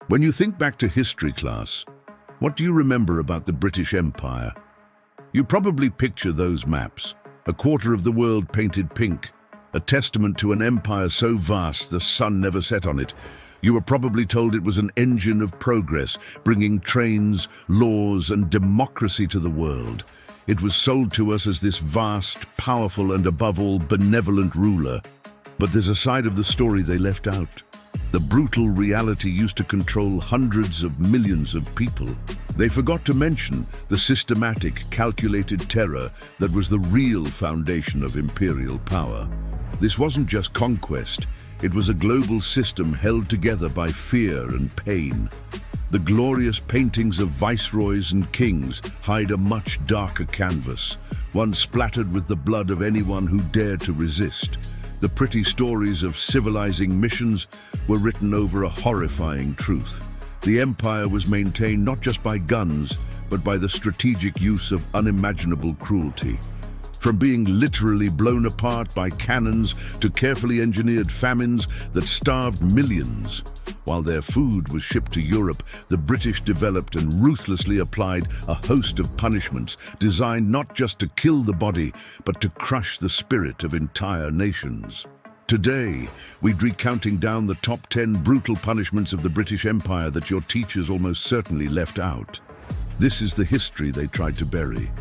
When you think back to history class, what do you remember about the British Empire? You probably picture those maps, a quarter of the world painted pink, a testament to an empire so vast the sun never set on it. You were probably told it was an engine of progress, bringing trains, laws, and democracy to the world. It was sold to us as this vast, powerful, and above all, benevolent ruler. But there's a side of the story they left out. The brutal reality used to control hundreds of millions of people. They forgot to mention the systematic, calculated terror that was the real foundation of imperial power. This wasn't just conquest, it was a global system held together by fear and pain. The glorious paintings of viceroys and kings hide a much darker canvas, one splattered with the blood of anyone who dared to resist. The pretty stories of civilizing missions were written over a horrifying truth. The empire was maintained not just by guns, but by the strategic use of unimaginable cruelty. From being literally blown apart by cannons to carefully engineered famines that starved millions. While their food was shipped to Europe, the British developed and ruthlessly applied a host of punishments designed not just to kill the body, but to crush the spirit of entire nations. Today, we'd be counting down the top 10 brutal punishments of the British Empire that your teachers almost certainly left out. This is the history they tried to bury.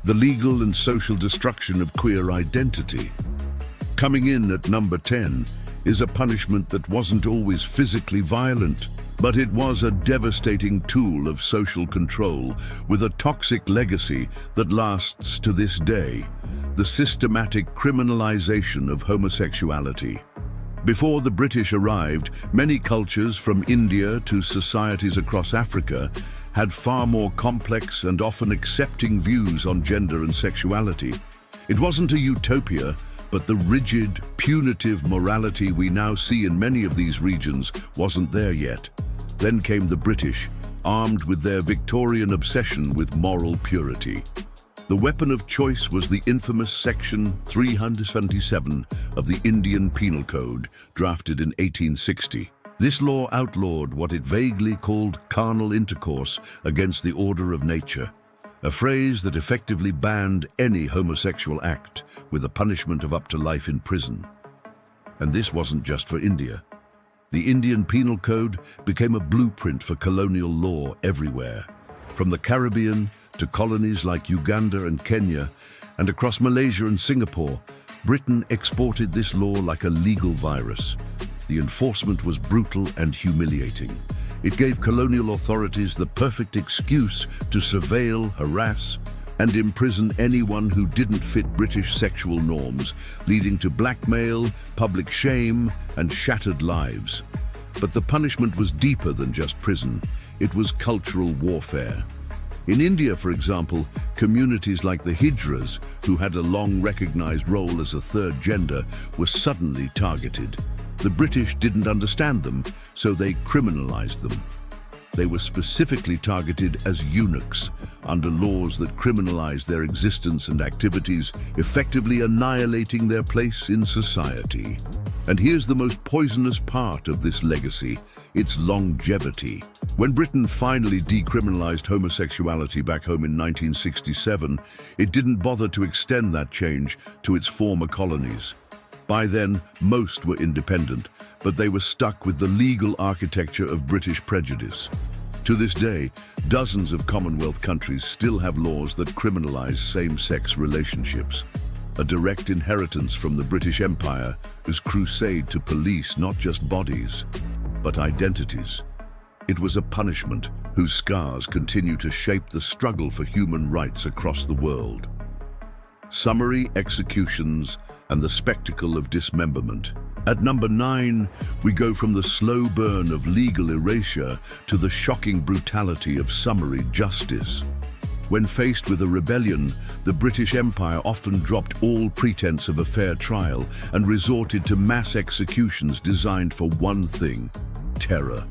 The legal and social destruction of queer identity. Coming in at number 10 is a punishment that wasn't always physically violent, but it was a devastating tool of social control with a toxic legacy that lasts to this day: the systematic criminalization of homosexuality. Before the British arrived, many cultures from India to societies across Africa had far more complex and often accepting views on gender and sexuality. It wasn't a utopia, but the rigid, punitive morality we now see in many of these regions wasn't there yet. Then came the British, armed with their Victorian obsession with moral purity. The weapon of choice was the infamous Section 377 of the Indian Penal Code, drafted in 1860. This law outlawed what it vaguely called carnal intercourse against the order of nature, a phrase that effectively banned any homosexual act with a punishment of up to life in prison. And this wasn't just for India. The Indian Penal Code became a blueprint for colonial law everywhere, from the Caribbean to colonies like Uganda and Kenya, and across Malaysia and Singapore. Britain exported this law like a legal virus. The enforcement was brutal and humiliating. It gave colonial authorities the perfect excuse to surveil, harass, and imprison anyone who didn't fit British sexual norms, leading to blackmail, public shame, and shattered lives. But the punishment was deeper than just prison. It was cultural warfare. In India, for example, communities like the Hijras, who had a long recognized role as a third gender, were suddenly targeted. The British didn't understand them, so they criminalized them. They were specifically targeted as eunuchs, under laws that criminalized their existence and activities, effectively annihilating their place in society. And here's the most poisonous part of this legacy: its longevity. When Britain finally decriminalized homosexuality back home in 1967, it didn't bother to extend that change to its former colonies. By then, most were independent, but they were stuck with the legal architecture of British prejudice. To this day, dozens of Commonwealth countries still have laws that criminalize same-sex relationships, a direct inheritance from the British Empire, whose crusade to police not just bodies, but identities. It was a punishment whose scars continue to shape the struggle for human rights across the world. Summary executions and the spectacle of dismemberment. At number 9, we go from the slow burn of legal erasure to the shocking brutality of summary justice. When faced with a rebellion, the British Empire often dropped all pretense of a fair trial and resorted to mass executions designed for one thing: terror.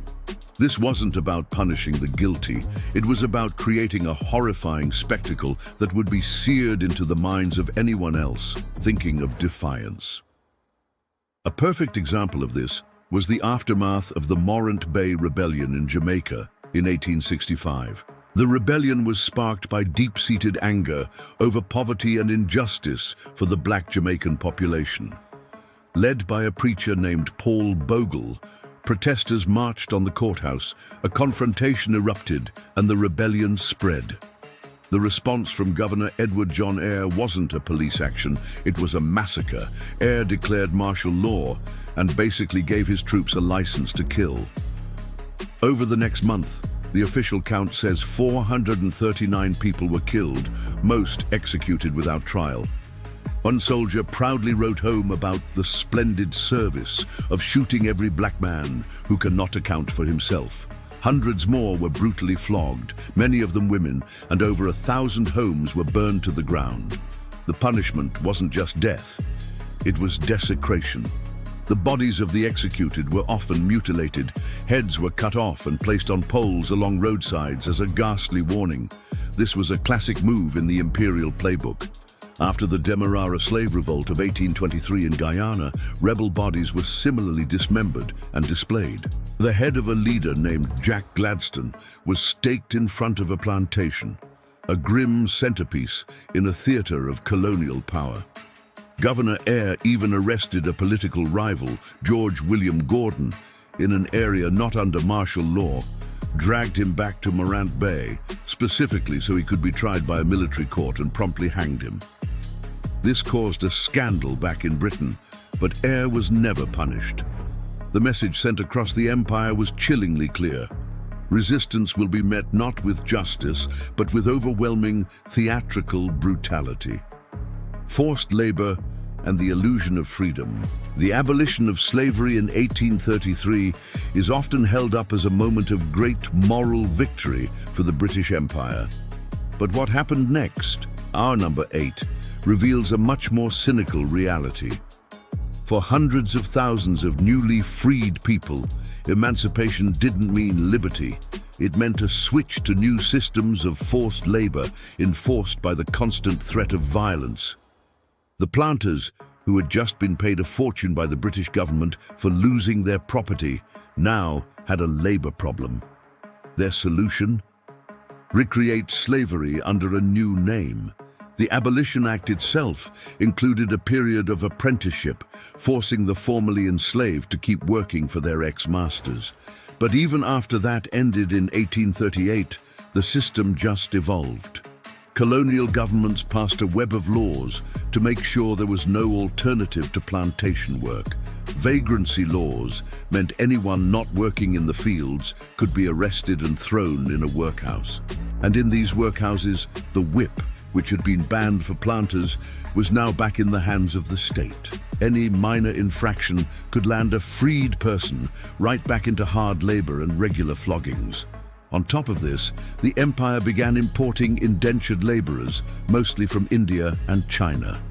This wasn't about punishing the guilty. It was about creating a horrifying spectacle that would be seared into the minds of anyone else thinking of defiance. A perfect example of this was the aftermath of the Morant Bay Rebellion in Jamaica in 1865. The rebellion was sparked by deep-seated anger over poverty and injustice for the black Jamaican population. Led by a preacher named Paul Bogle, protesters marched on the courthouse, a confrontation erupted, and the rebellion spread. The response from Governor Edward John Eyre wasn't a police action, it was a massacre. Eyre declared martial law and basically gave his troops a license to kill. Over the next month, the official count says 439 people were killed, most executed without trial. One soldier proudly wrote home about the splendid service of shooting every black man who cannot account for himself. Hundreds more were brutally flogged, many of them women, and over 1,000 homes were burned to the ground. The punishment wasn't just death, it was desecration. The bodies of the executed were often mutilated, heads were cut off and placed on poles along roadsides as a ghastly warning. This was a classic move in the imperial playbook. After the Demerara slave revolt of 1823 in Guyana, rebel bodies were similarly dismembered and displayed. The head of a leader named Jack Gladstone was staked in front of a plantation, a grim centerpiece in a theater of colonial power. Governor Eyre even arrested a political rival, George William Gordon, in an area not under martial law, dragged him back to Morant Bay, specifically so he could be tried by a military court, and promptly hanged him. This caused a scandal back in Britain, but Eyre was never punished. The message sent across the empire was chillingly clear. Resistance will be met not with justice, but with overwhelming theatrical brutality. Forced labor and the illusion of freedom. The abolition of slavery in 1833 is often held up as a moment of great moral victory for the British Empire. But what happened next, our number 8, reveals a much more cynical reality. For hundreds of thousands of newly freed people, emancipation didn't mean liberty. It meant a switch to new systems of forced labor enforced by the constant threat of violence. The planters, who had just been paid a fortune by the British government for losing their property, now had a labor problem. Their solution? Recreate slavery under a new name. The Abolition Act itself included a period of apprenticeship, forcing the formerly enslaved to keep working for their ex-masters. But even after that ended in 1838, the system just evolved. Colonial governments passed a web of laws to make sure there was no alternative to plantation work. Vagrancy laws meant anyone not working in the fields could be arrested and thrown in a workhouse. And in these workhouses, the whip, which had been banned for planters, was now back in the hands of the state. Any minor infraction could land a freed person right back into hard labor and regular floggings. On top of this, the empire began importing indentured laborers, mostly from India and China.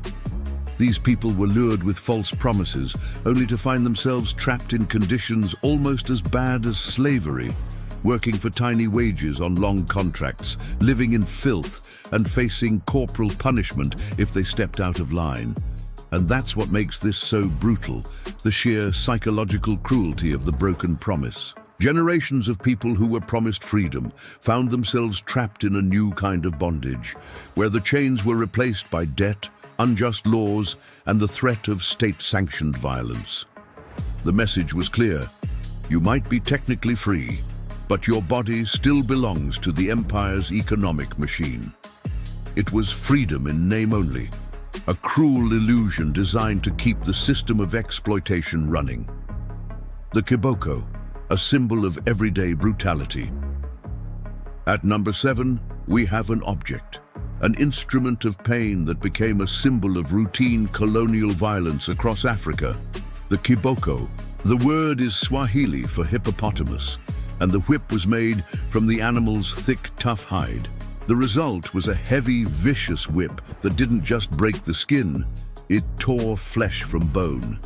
These people were lured with false promises, only to find themselves trapped in conditions almost as bad as slavery, working for tiny wages on long contracts, living in filth, and facing corporal punishment if they stepped out of line. And that's what makes this so brutal, the sheer psychological cruelty of the broken promise. Generations of people who were promised freedom found themselves trapped in a new kind of bondage, where the chains were replaced by debt, unjust laws, and the threat of state-sanctioned violence. The message was clear: you might be technically free, but your body still belongs to the empire's economic machine. It was freedom in name only, a cruel illusion designed to keep the system of exploitation running. The kiboko, a symbol of everyday brutality. At number 7, we have an object, an instrument of pain that became a symbol of routine colonial violence across Africa. The kiboko. The word is Swahili for hippopotamus, and the whip was made from the animal's thick, tough hide. The result was a heavy, vicious whip that didn't just break the skin, it tore flesh from bone.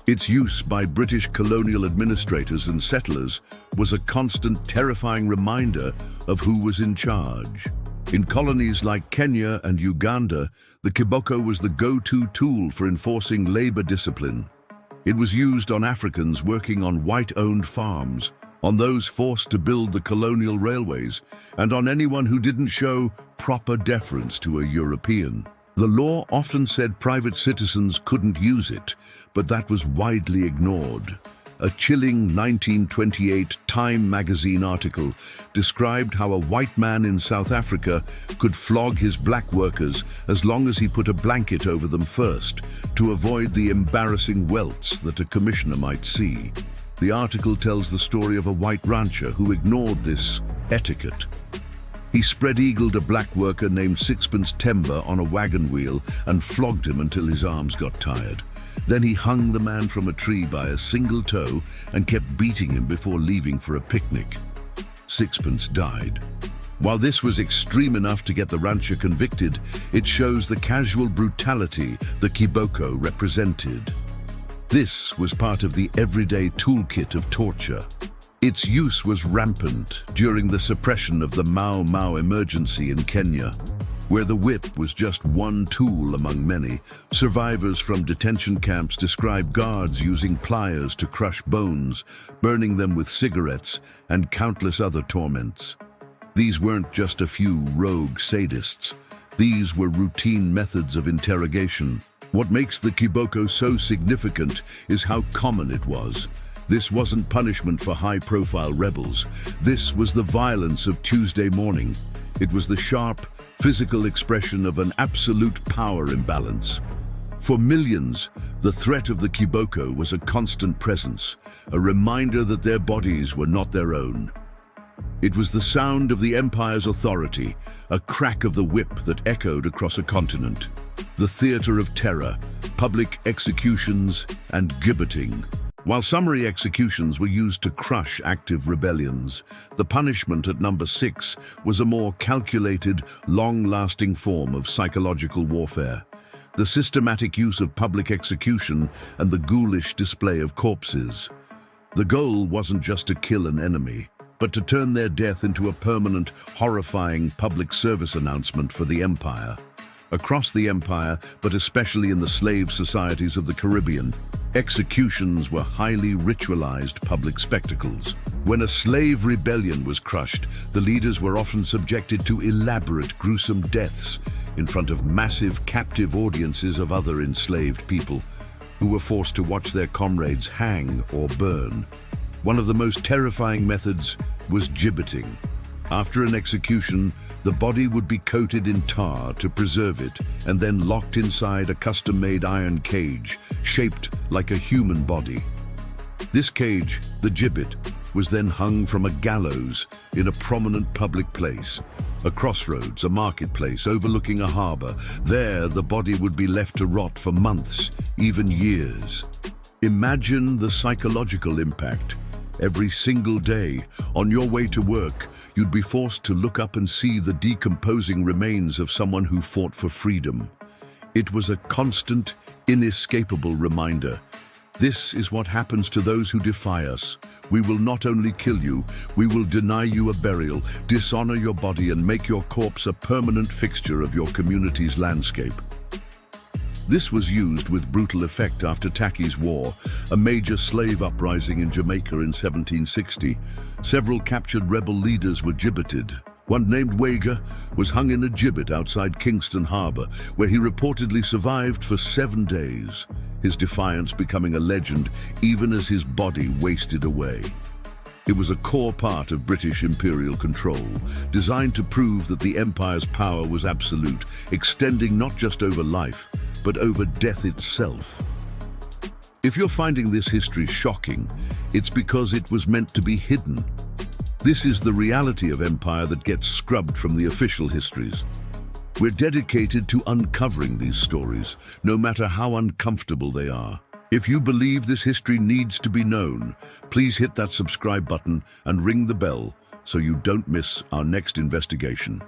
Its use by British colonial administrators and settlers was a constant, terrifying reminder of who was in charge. In colonies like Kenya and Uganda, the kiboko was the go-to tool for enforcing labor discipline. It was used on Africans working on white-owned farms, on those forced to build the colonial railways, and on anyone who didn't show proper deference to a European. The law often said private citizens couldn't use it, but that was widely ignored. A chilling 1928 Time magazine article described how a white man in South Africa could flog his black workers as long as he put a blanket over them first, to avoid the embarrassing welts that a commissioner might see. The article tells the story of a white rancher who ignored this etiquette. He spread-eagled a black worker named Sixpence Temba on a wagon wheel and flogged him until his arms got tired. Then he hung the man from a tree by a single toe and kept beating him before leaving for a picnic. Sixpence died. While this was extreme enough to get the rancher convicted, it shows the casual brutality the kiboko represented. This was part of the everyday toolkit of torture. Its use was rampant during the suppression of the Mau Mau emergency in Kenya, where the whip was just one tool among many. Survivors from detention camps describe guards using pliers to crush bones, burning them with cigarettes, and countless other torments. These weren't just a few rogue sadists. These were routine methods of interrogation. What makes the kiboko so significant is how common it was. This wasn't punishment for high-profile rebels. This was the violence of Tuesday morning. It was the sharp, physical expression of an absolute power imbalance. For millions, the threat of the kiboko was a constant presence, a reminder that their bodies were not their own. It was the sound of the empire's authority, a crack of the whip that echoed across a continent. The theater of terror, public executions, and gibbeting. While summary executions were used to crush active rebellions, the punishment at number 6 was a more calculated, long-lasting form of psychological warfare. The systematic use of public execution and the ghoulish display of corpses. The goal wasn't just to kill an enemy, but to turn their death into a permanent, horrifying public service announcement for the empire. Across the empire, but especially in the slave societies of the Caribbean, executions were highly ritualized public spectacles. When a slave rebellion was crushed, the leaders were often subjected to elaborate, gruesome deaths in front of massive captive audiences of other enslaved people, who were forced to watch their comrades hang or burn. One of the most terrifying methods was gibbeting. After an execution, the body would be coated in tar to preserve it and then locked inside a custom-made iron cage, shaped like a human body. This cage, the gibbet, was then hung from a gallows in a prominent public place, a crossroads, a marketplace overlooking a harbor. There, the body would be left to rot for months, even years. Imagine the psychological impact. Every single day, on your way to work, you'd be forced to look up and see the decomposing remains of someone who fought for freedom. It was a constant, inescapable reminder. This is what happens to those who defy us. We will not only kill you, we will deny you a burial, dishonor your body, and make your corpse a permanent fixture of your community's landscape. This was used with brutal effect after Taki's War, a major slave uprising in Jamaica in 1760. Several captured rebel leaders were gibbeted. One named Wega was hung in a gibbet outside Kingston Harbor, where he reportedly survived for 7 days, his defiance becoming a legend even as his body wasted away. It was a core part of British imperial control, designed to prove that the empire's power was absolute, extending not just over life, but over death itself. If you're finding this history shocking, it's because it was meant to be hidden. This is the reality of empire that gets scrubbed from the official histories. We're dedicated to uncovering these stories, no matter how uncomfortable they are. If you believe this history needs to be known, please hit that subscribe button and ring the bell so you don't miss our next investigation.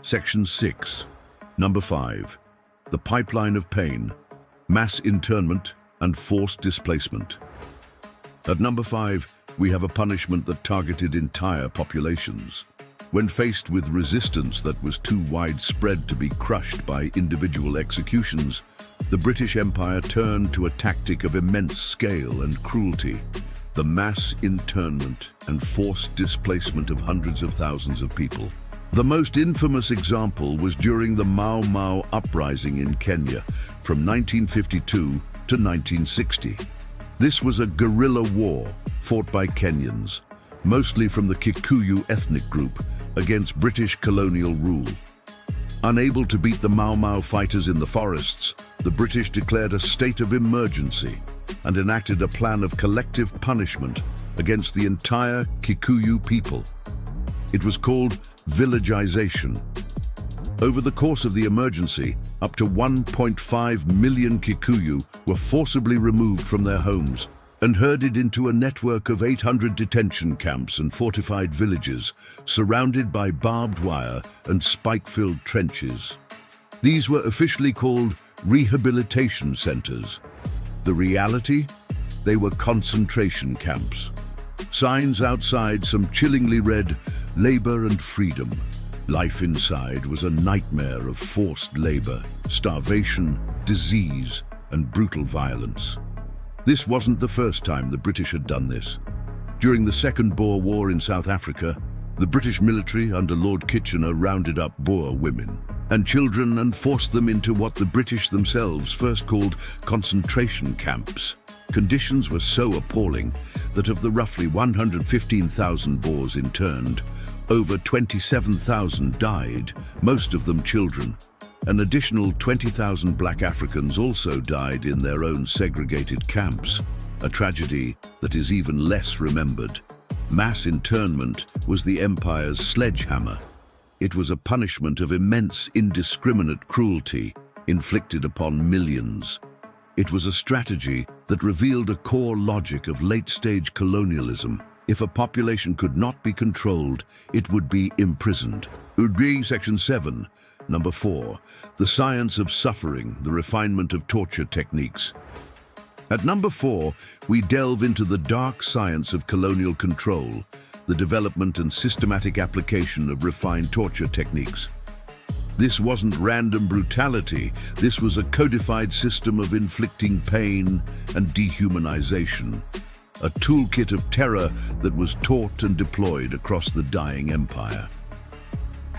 Section 6. Number 5. The pipeline of pain, mass internment and forced displacement. At number 5, we have a punishment that targeted entire populations. When faced with resistance that was too widespread to be crushed by individual executions, the British Empire turned to a tactic of immense scale and cruelty, the mass internment and forced displacement of hundreds of thousands of people. The most infamous example was during the Mau Mau uprising in Kenya from 1952 to 1960. This was a guerrilla war fought by Kenyans, mostly from the Kikuyu ethnic group, against British colonial rule. Unable to beat the Mau Mau fighters in the forests, the British declared a state of emergency and enacted a plan of collective punishment against the entire Kikuyu people. It was called villagization. Over the course of the emergency, up to 1.5 million Kikuyu were forcibly removed from their homes and herded into a network of 800 detention camps and fortified villages, surrounded by barbed wire and spike-filled trenches. These were officially called rehabilitation centers. The reality? They were concentration camps. Signs outside some chillingly read, "Labor and freedom." Life inside was a nightmare of forced labor, starvation, disease, and brutal violence. This wasn't the first time the British had done this. During the Second Boer War in South Africa, the British military under Lord Kitchener rounded up Boer women and children and forced them into what the British themselves first called concentration camps. Conditions were so appalling that of the roughly 115,000 Boers interned, over 27,000 died, most of them children. An additional 20,000 black Africans also died in their own segregated camps, a tragedy that is even less remembered. Mass internment was the empire's sledgehammer. It was a punishment of immense indiscriminate cruelty inflicted upon millions. It was a strategy that revealed a core logic of late-stage colonialism. If a population could not be controlled, it would be imprisoned. Udri, Section 7. Number 4. The science of suffering, the refinement of torture techniques. At number 4, we delve into the dark science of colonial control, the development and systematic application of refined torture techniques. This wasn't random brutality. This was a codified system of inflicting pain and dehumanization, a toolkit of terror that was taught and deployed across the dying empire.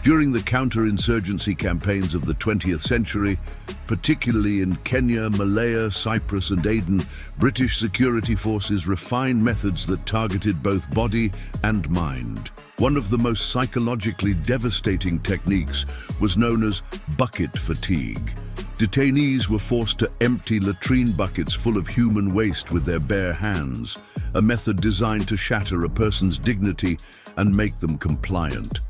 During the counter-insurgency campaigns of the 20th century, particularly in Kenya, Malaya, Cyprus and Aden, British security forces refined methods that targeted both body and mind. One of the most psychologically devastating techniques was known as bucket fatigue. Detainees were forced to empty latrine buckets full of human waste with their bare hands, a method designed to shatter a person's dignity and make them compliant.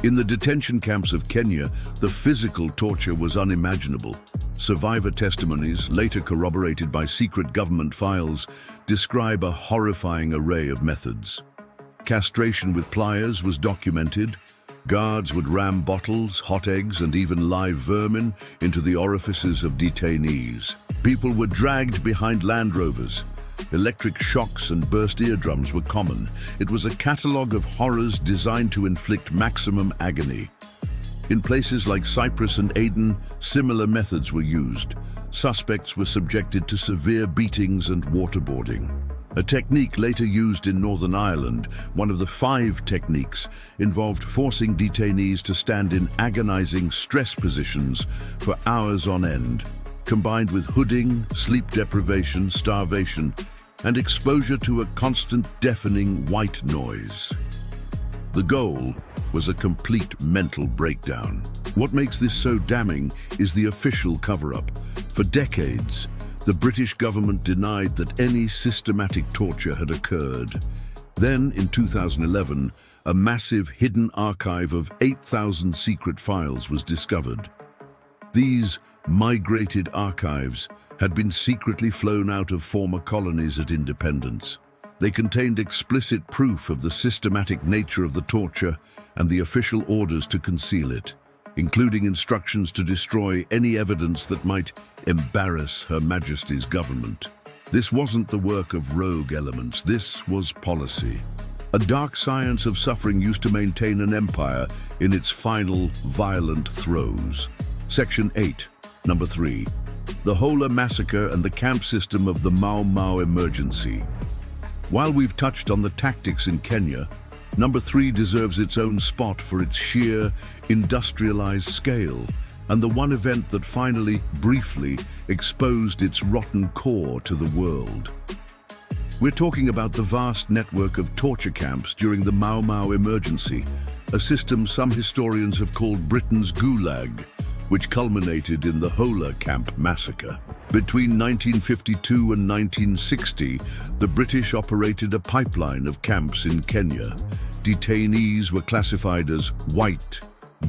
In the detention camps of Kenya, the physical torture was unimaginable. Survivor testimonies, later corroborated by secret government files, describe a horrifying array of methods. Castration with pliers was documented. Guards would ram bottles, hot eggs, and even live vermin into the orifices of detainees. People were dragged behind Land Rovers. Electric shocks and burst eardrums were common. It was a catalogue of horrors designed to inflict maximum agony. In places like Cyprus and Aden, similar methods were used. Suspects were subjected to severe beatings and waterboarding. A technique later used in Northern Ireland, one of the 5 techniques, involved forcing detainees to stand in agonizing stress positions for hours on end, combined with hooding, sleep deprivation, starvation, and exposure to a constant deafening white noise. The goal was a complete mental breakdown. What makes this so damning is the official cover-up. For decades, the British government denied that any systematic torture had occurred. Then, in 2011, a massive hidden archive of 8,000 secret files was discovered. These migrated archives had been secretly flown out of former colonies at independence. They contained explicit proof of the systematic nature of the torture and the official orders to conceal it, including instructions to destroy any evidence that might embarrass Her Majesty's government. This wasn't the work of rogue elements, this was policy. A dark science of suffering used to maintain an empire in its final violent throes. Section 8, number 3. the Hola massacre and the camp system of the Mau Mau emergency. While we've touched on the tactics in Kenya, number 3 deserves its own spot for its sheer, industrialized scale, and the one event that finally, briefly, exposed its rotten core to the world. We're talking about the vast network of torture camps during the Mau Mau emergency, a system some historians have called Britain's Gulag, which culminated in the Hola Camp massacre. Between 1952 and 1960, the British operated a pipeline of camps in Kenya. Detainees were classified as white,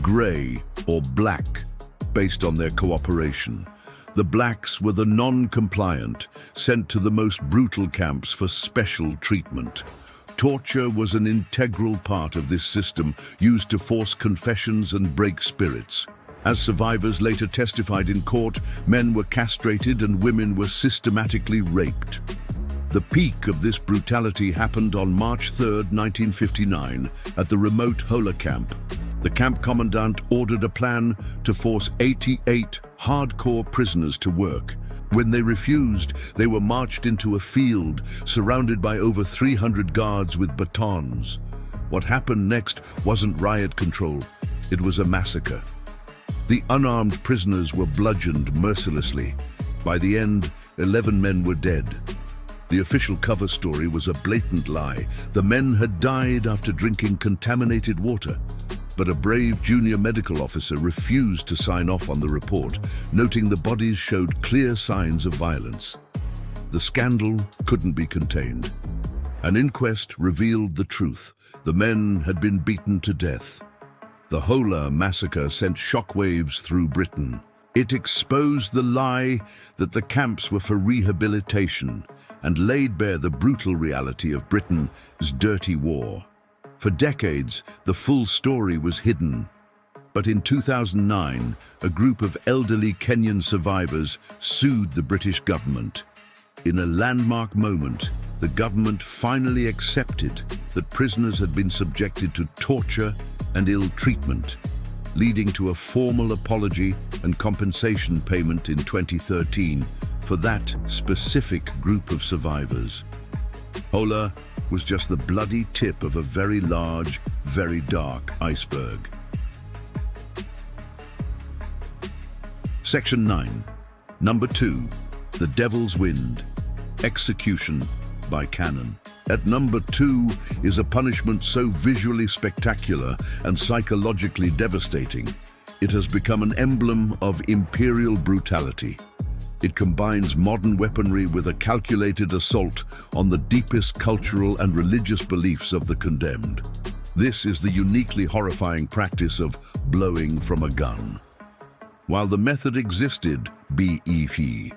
grey, or black, based on their cooperation. The blacks were the non-compliant, sent to the most brutal camps for special treatment. Torture was an integral part of this system, used to force confessions and break spirits. As survivors later testified in court, men were castrated and women were systematically raped. The peak of this brutality happened on March 3, 1959, at the remote Hola camp. The camp commandant ordered a plan to force 88 hardcore prisoners to work. When they refused, they were marched into a field, surrounded by over 300 guards with batons. What happened next wasn't riot control, it was a massacre. The unarmed prisoners were bludgeoned mercilessly. By the end, 11 men were dead. The official cover story was a blatant lie. The men had died after drinking contaminated water. But a brave junior medical officer refused to sign off on the report, noting the bodies showed clear signs of violence. The scandal couldn't be contained. An inquest revealed the truth. The men had been beaten to death. The Hola massacre sent shockwaves through Britain. It exposed the lie that the camps were for rehabilitation and laid bare the brutal reality of Britain's dirty war. For decades, the full story was hidden. But in 2009, a group of elderly Kenyan survivors sued the British government. In a landmark moment, the government finally accepted that prisoners had been subjected to torture and ill treatment, leading to a formal apology and compensation payment in 2013 for that specific group of survivors. Hola was just the bloody tip of a very large, very dark iceberg. Section 9. Number 2. The Devil's Wind. Execution by Cannon. At number 2 is a punishment so visually spectacular and psychologically devastating, it has become an emblem of imperial brutality. It combines modern weaponry with a calculated assault on the deepest cultural and religious beliefs of the condemned. This is the uniquely horrifying practice of blowing from a gun. While the method existed, BEF,